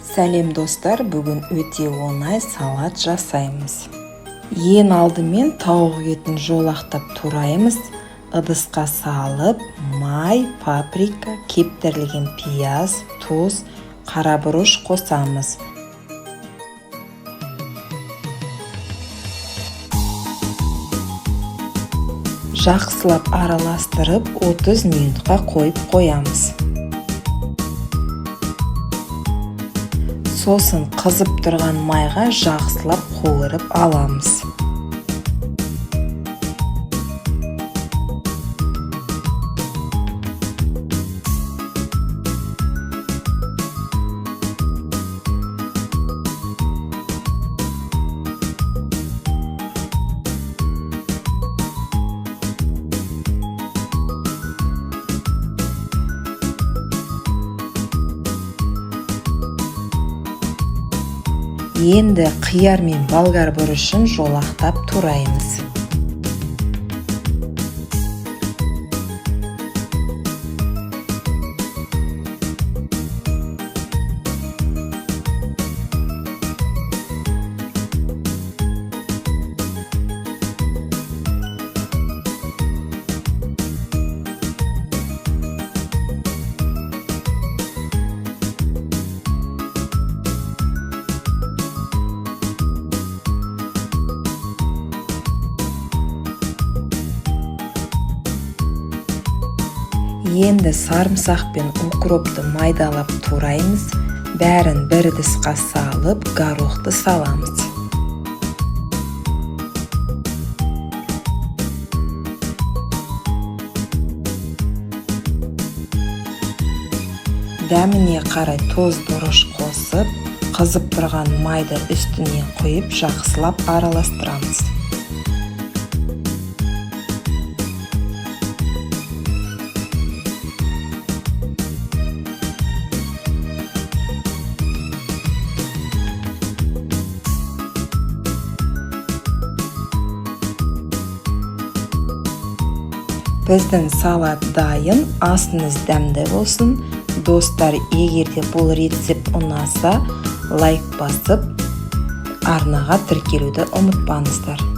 Сәлем достар, бүгін өте оңай салат жасаймыз. Ең алдымен тауық етін жолақтап тураймыз. Ыдысқа салып, май, паприка, кептірілген пияз, тұз, қара бұрыш қосамыз. Жақсылап араластырып 30 минутқа қойып қоямыз. Сосын қызып тұрған майға жақсылап қуырып аламыз. Енді қияр мен болгар бұрышын жолақтап тураймыз. Енді сарымсақ пен укропты майдалап тураймыз. Бәрін бір ыдысқа салып, горохты саламыз. Дәміне қарай тоз бұрыш қосып, қызып тұрған майды үстіне қойып, жақсылап араластырамыз. Біздің салат дайын, асыңыз дәмді болсын. Достар, егерде бұл рецепт ұнаса, лайк басып, арнаға тіркелуді ұмытпаңыздар.